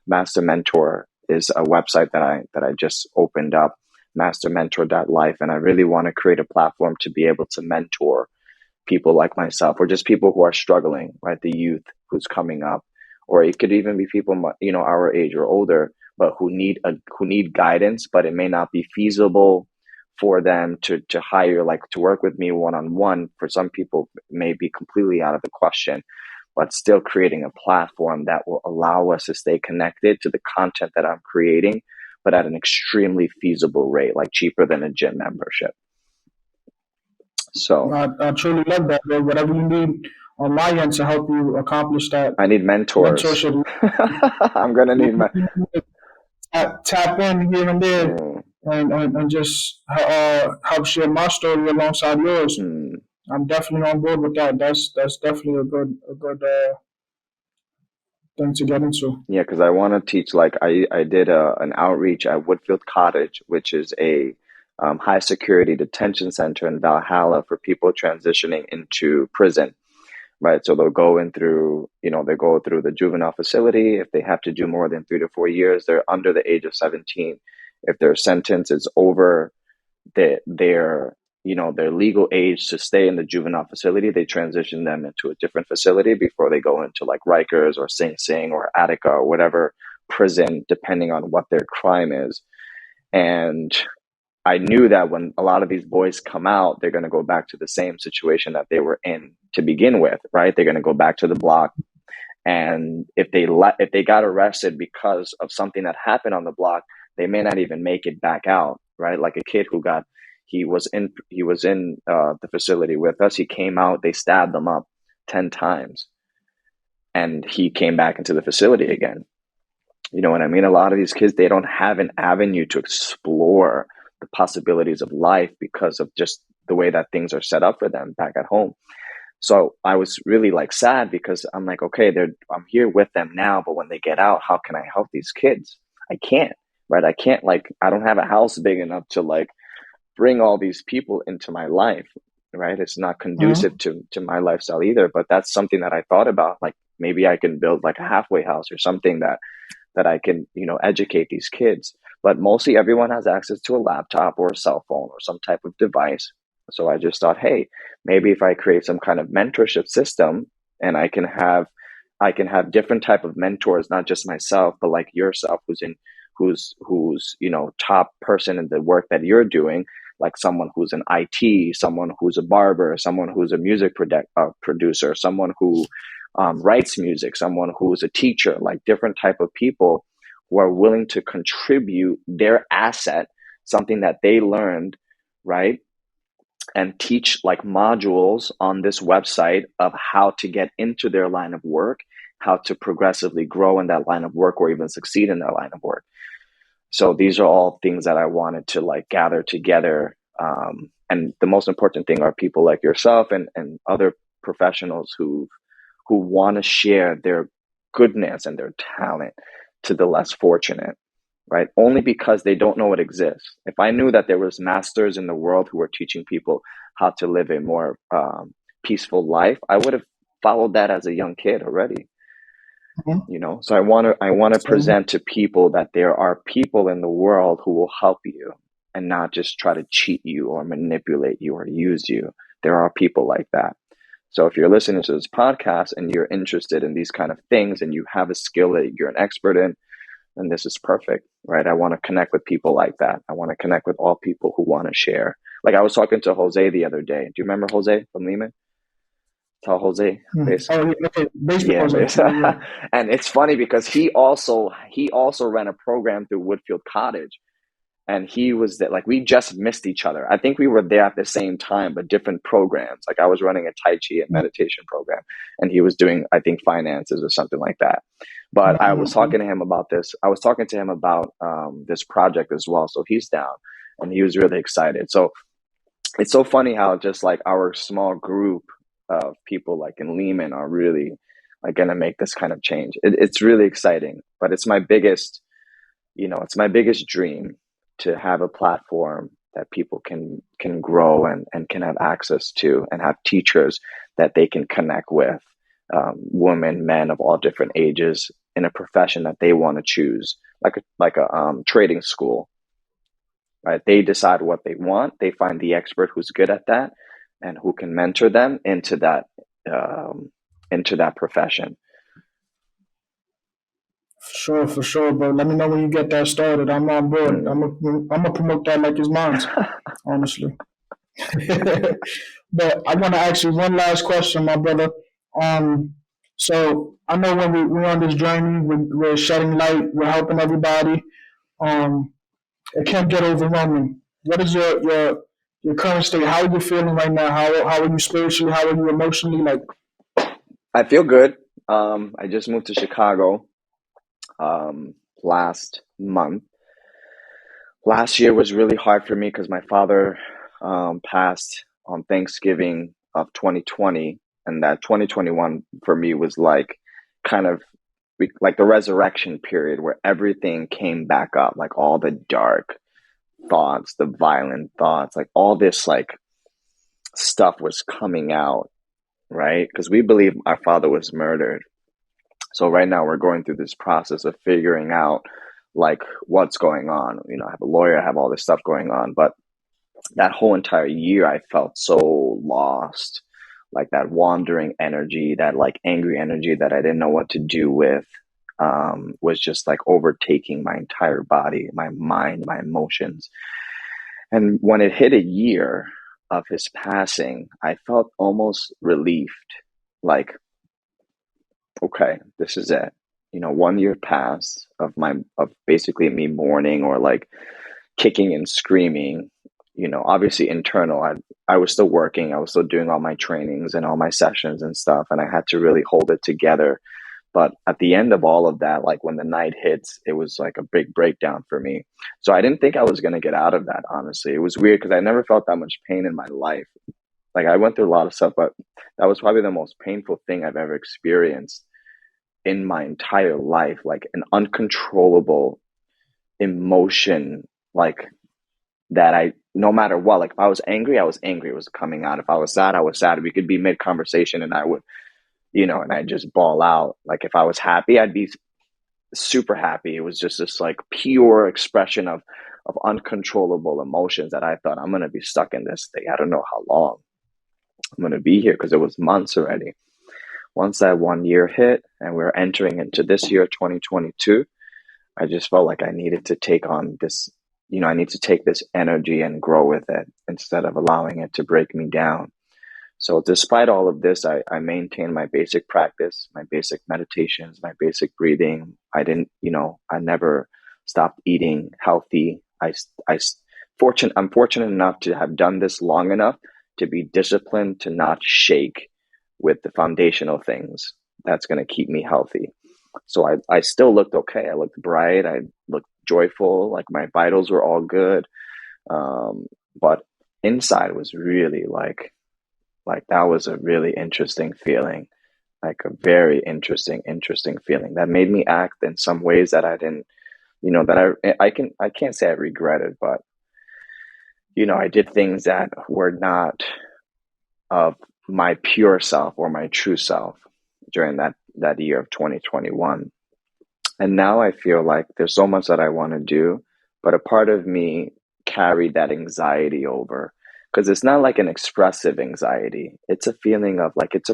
Master Mentor is a website that I just opened up, mastermentor.life. And I really want to create a platform to be able to mentor people like myself, or just people who are struggling, right? The youth who's coming up, or it could even be people, our age or older, but who need guidance, but it may not be feasible for them to hire, like to work with me one-on-one. For some people, it may be completely out of the question, but still creating a platform that will allow us to stay connected to the content that I'm creating, but at an extremely feasible rate, like cheaper than a gym membership. So I truly love that, bro. Whatever you need on my end to help you accomplish that. I need mentors. I'm going to need tap in here and there and just help share my story alongside yours. I'm definitely on board with that. That's definitely a good thing to get into. Yeah, because I want to teach. Like I did an outreach at Woodfield Cottage, which is a high security detention center in Valhalla for people transitioning into prison. Right, so they'll go through the juvenile facility. If they have to do more than 3 to 4 years, they're under the age of 17. If their sentence is over their legal age to stay in the juvenile facility, they transition them into a different facility before they go into like Rikers or Sing Sing or Attica or whatever prison, depending on what their crime is. And I knew that when a lot of these boys come out, they're going to go back to the same situation that they were in to begin with, right? They're going to go back to the block. And if they got arrested because of something that happened on the block, they may not even make it back out, right? Like a kid he was in the facility with us. He came out, they stabbed him up 10 times, and he came back into the facility again. You know what I mean? A lot of these kids, they don't have an avenue to explore the possibilities of life because of just the way that things are set up for them back at home. So I was really like sad because I'm like, okay, I'm here with them now, but when they get out, how can I help these kids? I can't, right? I don't have a house big enough to like bring all these people into my life, right? It's not conducive to my lifestyle either, but that's something that I thought about. Like maybe I can build like a halfway house or something that I can, educate these kids. But mostly everyone has access to a laptop or a cell phone or some type of device. So I just thought, hey, maybe if I create some kind of mentorship system and I can have different type of mentors, not just myself, but like yourself, who's top person in the work that you're doing, like someone who's an IT, someone who's a barber, someone who's a music producer, someone who writes music, someone who's a teacher, like different type of people who are willing to contribute their asset, something that they learned, right? And teach like modules on this website of how to get into their line of work, how to progressively grow in that line of work or even succeed in that line of work. So these are all things that I wanted to like gather together. And the most important thing are people like yourself and other professionals who want to share their goodness and their talent to the less fortunate, right? Only because they don't know it exists. If I knew that there was masters in the world who were teaching people how to live a more peaceful life, I would have followed that as a young kid already. So I want to present to people that there are people in the world who will help you and not just try to cheat you or manipulate you or use you. There are people like that. So if you're listening to this podcast and you're interested in these kind of things and you have a skill that you're an expert in, then this is perfect, right? I want to connect with people like that. I want to connect with all people who want to share. Like I was talking to Jose the other day. Do you remember Jose from Lehman? Tell Jose. Okay. Yeah, Baseball. and it's funny because he also ran a program through Woodfield Cottage, and he was that like we just missed each other. I think we were there at the same time, but different programs. Like I was running a Tai Chi and meditation program, and he was doing I think finances or something like that. But I was talking to him about this. I was talking to him about this project as well. So he's down, and he was really excited. So it's so funny how just like our small group of people like in Lehman are really like going to make this kind of change. It's really exciting, but it's my biggest dream to have a platform that people can grow and can have access to and have teachers that they can connect with, women, men of all different ages in a profession that they want to choose, like a trading school, right? They decide what they want. They find the expert who's good at that and who can mentor them into that profession. For sure, bro. Let me know when you get that started. I'm on board. I'm gonna promote that like it's mine, honestly. But I want to ask you one last question, my brother. So I know when we're on this journey, we're shedding light, we're helping everybody. It can get overwhelming. What is your current state? How are you feeling right now? How are you spiritually? How are you emotionally? Like, I feel good. I just moved to Chicago last month. Last year was really hard for me because my father passed on Thanksgiving of 2020, and that 2021 for me was like kind of like the resurrection period where everything came back up, like all the dark thoughts, the violent thoughts, like all this like stuff was coming out, right? Because we believe our father was murdered. So right now we're going through this process of figuring out like what's going on. I have a lawyer, I have all this stuff going on, but that whole entire year I felt so lost, like that wandering energy, that like angry energy that I didn't know what to do with, was just like overtaking my entire body, my mind, my emotions. And when it hit a year of his passing, I felt almost relieved. Like, okay, this is it. 1 year passed of basically me mourning or like kicking and screaming. Obviously internal. I was still working. I was still doing all my trainings and all my sessions and stuff, and I had to really hold it together. But at the end of all of that, like when the night hits, it was like a big breakdown for me. So I didn't think I was going to get out of that, honestly. It was weird because I never felt that much pain in my life. Like I went through a lot of stuff, but that was probably the most painful thing I've ever experienced in my entire life. Like an uncontrollable emotion, like that no matter what, like if I was angry, I was angry. It was coming out. If I was sad, I was sad. We could be mid conversation and I would, and I'd just bawl out. Like if I was happy, I'd be super happy. It was just this like pure expression of uncontrollable emotions that I thought I'm going to be stuck in this thing. I don't know how long I'm going to be here because it was months already. Once that 1 year hit and we're entering into this year, 2022, I just felt like I needed to take on this, I need to take this energy and grow with it instead of allowing it to break me down. So despite all of this, I maintained my basic practice, my basic meditations, my basic breathing. I never stopped eating healthy. I'm fortunate enough to have done this long enough to be disciplined, to not shake with the foundational things that's going to keep me healthy. So I still looked okay. I looked bright. I looked joyful. Like my vitals were all good. But inside was really like that was a really interesting feeling, like a very interesting feeling that made me act in some ways that I didn't, that I can't say I regretted, but, I did things that were not of my pure self or my true self during that year of 2021. And now I feel like there's so much that I want to do, but a part of me carried that anxiety over because it's not like an expressive anxiety. It's a feeling of like, it's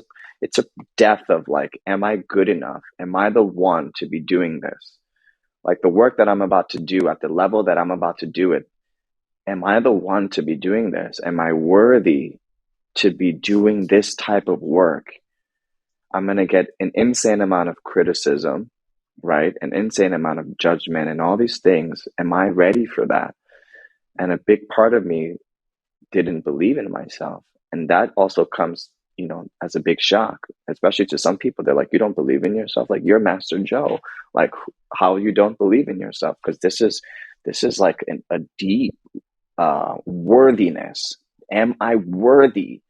a death of like, am I good enough? Am I the one to be doing this? Like the work that I'm about to do at the level that I'm about to do it. Am I the one to be doing this? Am I worthy to be doing this type of work? I'm going to get an insane amount of criticism, right? An insane amount of judgment and all these things. Am I ready for that? And a big part of me didn't believe in myself. And that also comes, as a big shock, especially to some people. They're like, you don't believe in yourself? Like you're Master Joe. Like how you don't believe in yourself? Because this is like a deep worthiness. Am I worthy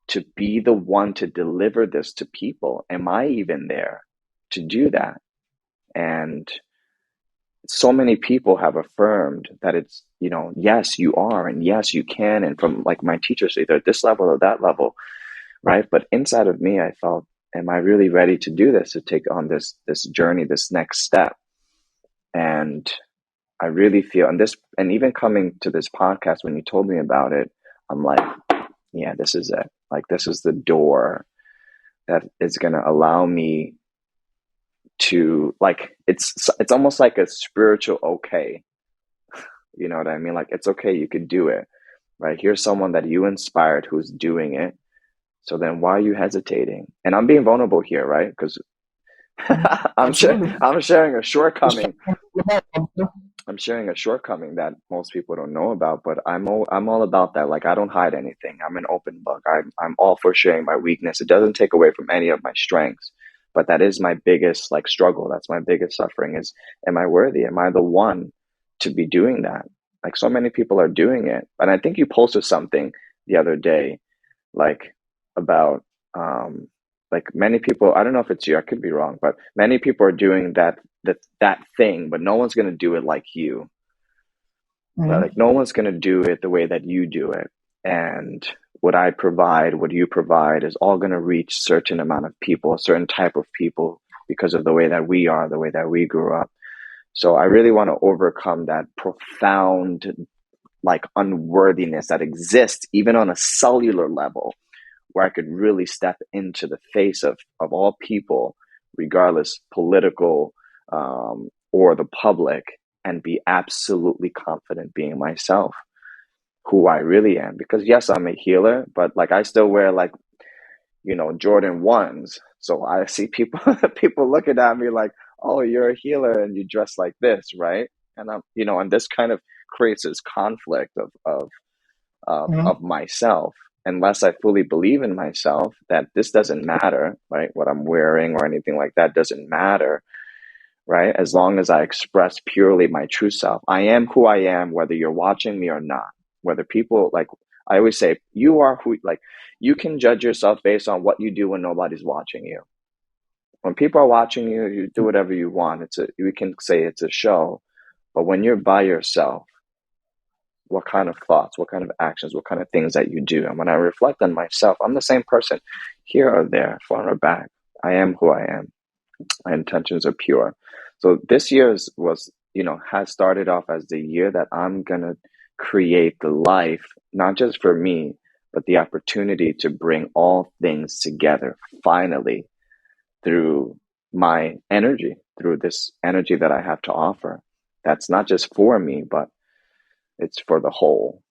to be the one to deliver this to people? Am I even there to do that? And so many people have affirmed that it's, yes, you are, and yes, you can. And from like my teachers, either at this level or that level, right? But inside of me, I felt, am I really ready to do this, to take on this journey, this next step? And I really feel, and even coming to this podcast, when you told me about it, I'm like, yeah, this is it. Like, this is the door that is going to allow me to, like, it's almost like a spiritual okay. You know what I mean? Like, it's okay, you could do it, right? Here's someone that you inspired who's doing it. So then why are you hesitating? And I'm being vulnerable here, right? Because I'm sharing a shortcoming. I'm sharing a shortcoming that most people don't know about, but I'm all about that. Like, I don't hide anything. I'm an open book. I'm all for sharing my weakness. It doesn't take away from any of my strengths, but that is my biggest like struggle. That's my biggest suffering is, am I worthy? Am I the one to be doing that? Like, so many people are doing it. And I think you posted something the other day, like about, like many people, I don't know if it's you, I could be wrong, but many people are doing that thing, but no one's going to do it like you. Mm-hmm. Right? Like no one's going to do it the way that you do it. And what I provide, what you provide is all going to reach a certain amount of people, a certain type of people, because of the way that we are, the way that we grew up. So I really want to overcome that profound like unworthiness that exists even on a cellular level, where I could really step into the face of all people, regardless political or the public, and be absolutely confident being myself. who I really am. Because yes, I'm a healer, but like I still wear like, Jordan 1s. So I see people people looking at me like, "Oh, you're a healer and you dress like this, right?" And and this kind of creates this conflict Mhm. of myself. Unless I fully believe in myself that this doesn't matter, right? What I'm wearing or anything like that doesn't matter, right? As long as I express purely my true self. I am who I am, whether you're watching me or not. Whether people like, I always say, you are who, like, you can judge yourself based on what you do when nobody's watching you. When people are watching you, you do whatever you want. We can say it's a show, but when you're by yourself, what kind of thoughts, what kind of actions, what kind of things that you do. And when I reflect on myself, I'm the same person here or there, front or back. I am who I am. My intentions are pure. So this year's has started off as the year that I'm going to create the life, not just for me, but the opportunity to bring all things together finally through my energy, through this energy that I have to offer. That's not just for me, but it's for the whole.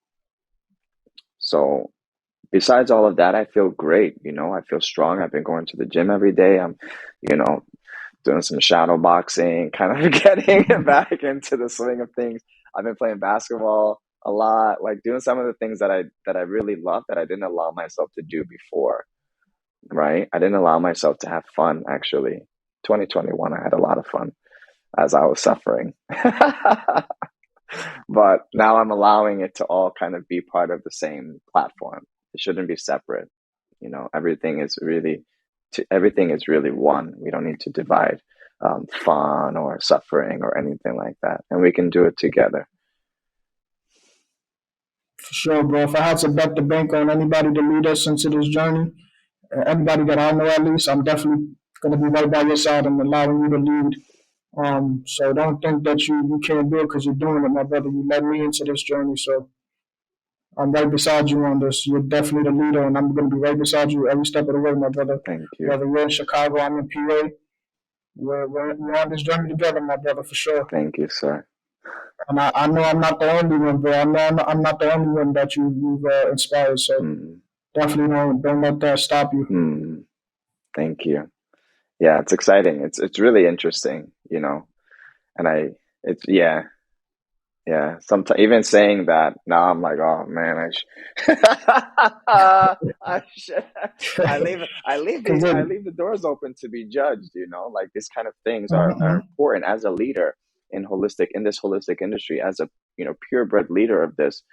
So besides all of that, I feel great. I feel strong. I've been going to the gym every day. I'm, you know, doing some shadow boxing, kind of getting back into the swing of things. I've been playing basketball a lot, like doing some of the things that I really love that I didn't allow myself to do before, right? I didn't allow myself to have fun, actually. 2021, I had a lot of fun as I was suffering. But now I'm allowing it to all kind of be part of the same platform. It shouldn't be separate. Everything is really one. We don't need to divide fun or suffering or anything like that, and we can do it together. For sure, bro. If I had to bet the bank on anybody to lead us into this journey, anybody that I know at least, I'm definitely going to be right by your side and allowing you to lead. So don't think that you can't do it because you're doing it, my brother. You led me into this journey, so I'm right beside you on this. You're definitely the leader, and I'm going to be right beside you every step of the way, my brother. Thank you. Whether you're in Chicago, I'm in PA. We're on this journey together, my brother, for sure. Thank you, sir. And I know I'm not the only one, bro. I know I'm not the only one that you've inspired. So Mm, definitely don't let that stop you. thank you. Yeah, it's exciting. It's really interesting, and it's yeah. Sometimes even saying that now, I'm like, oh man, I should, Cause I then, leave the doors open to be judged. Like these kind of things are mm-hmm, important as a leader in this holistic industry, as a purebred leader of this.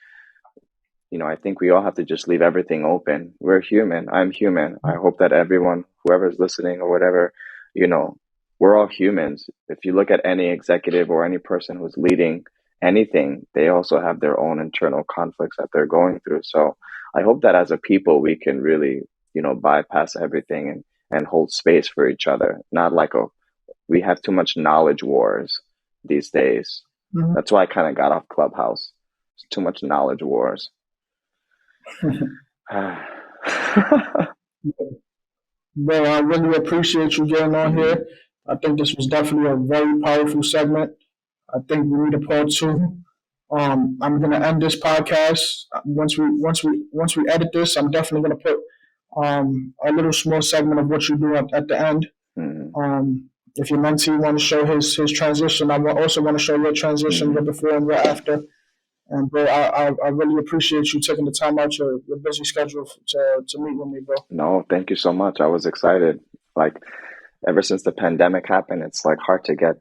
I think we all have to just leave everything open. We're human. I'm human. I hope that everyone, whoever's listening or whatever, you know, we're all humans. If you look at any executive or any person who's leading anything, they also have their own internal conflicts that they're going through. So I hope that as a people, we can really, bypass everything and hold space for each other. Not like, we have too much knowledge wars these days. mm-hmm. That's why I kind of got off Clubhouse. It's too much knowledge wars. Bro, I really appreciate you getting on Mm, here. I think this was definitely a very powerful segment. I think we need a part two. I'm gonna end this podcast. Once we edit this, I'm definitely gonna put a little small segment of what you do at the end. mm, If your mentee want to show his transition, also want to show your transition, your mm. before and your after. And bro, I really appreciate you taking the time out your busy schedule to meet with me, bro. No, thank you so much. I was excited. Like ever since the pandemic happened, it's like hard to get,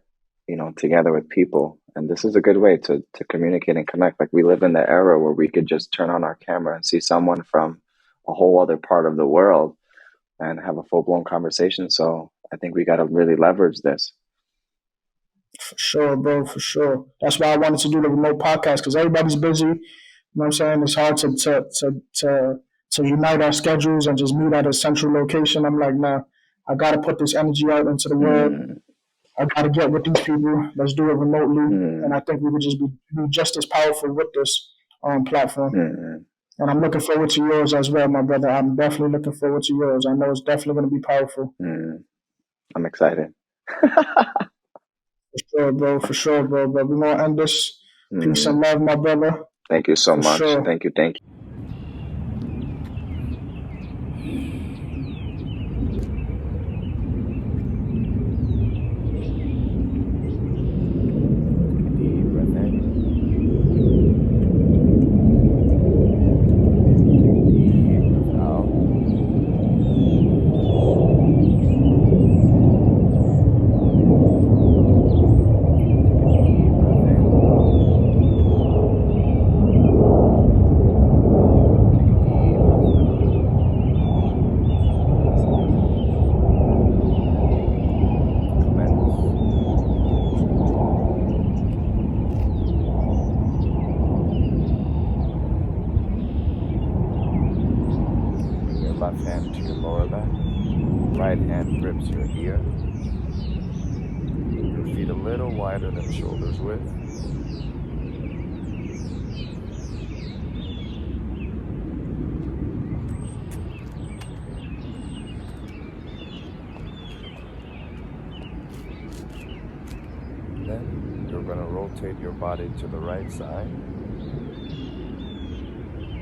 together with people. And this is a good way to communicate and connect. Like we live in the era where we could just turn on our camera and see someone from a whole other part of the world and have a full blown conversation. So I think we got to really leverage this. For sure, bro, for sure. That's why I wanted to do the remote podcast because everybody's busy. You know what I'm saying? It's hard to unite our schedules and just meet at a central location. I'm like, nah, I got to put this energy out into the world. Mm, I got to get with these people. Let's do it remotely. And mm, I think we would just be just as powerful with this platform. mm, And I'm looking forward to yours as well, my brother. I'm definitely looking forward to yours. I know it's definitely going to be powerful. mm. I'm excited. For sure, bro. For sure, bro. But we're going to end this. Peace Mm, and love, my brother. Thank you so For much. sure. Thank you. Thank you. Deep breath in. Deep breath out. Deep breath in. Take a deep breath out. Commence. Bring your left hand to your lower back. Right hand grips your ear. Your feet a little wider than shoulders width. Then you're going to rotate your body to the right side.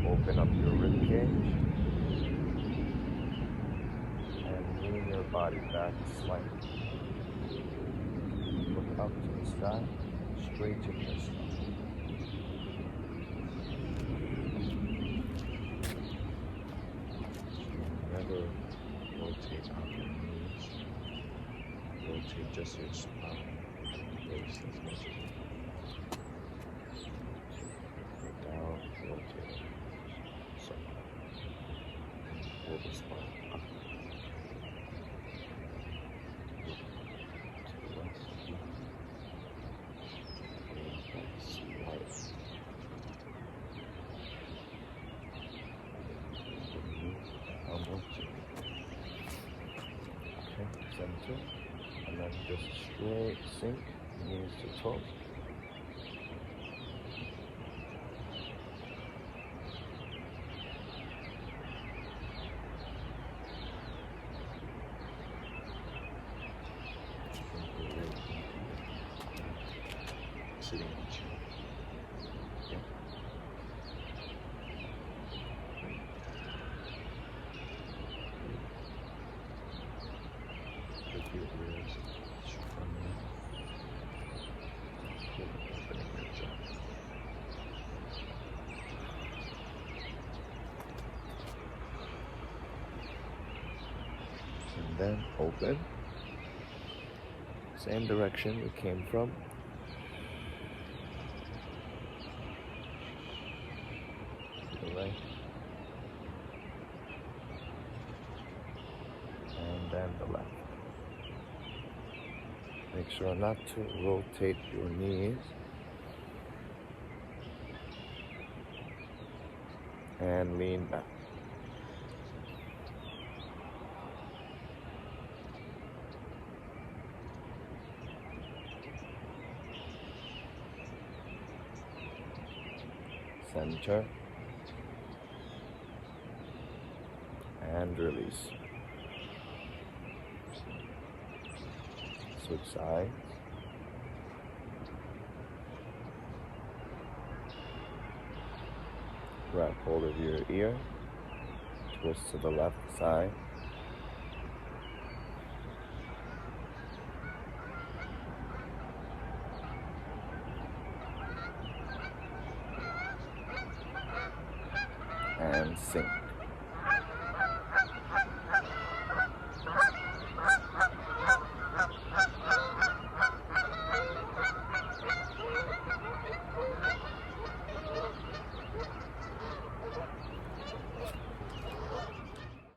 Open up your rib cage. And lean your body back slightly. Look up to the sky. Straighten your spine. Never rotate out your knees. Rotate just your spine. Base as much as you can. Down, rotate. So, pull the spine up. To the west. Lean back slightly. Elbow to okay, center. And then just straight sink, knees to toes. Sitting on the chair. Yeah. With your ears strongly. Opening your jaw. And then open. Same direction we came from. To the right. And then the left. Make sure not to rotate your knees. And lean back. Center. And release. Switch sides. Grab hold of your ear. Twist to the left side. And sink.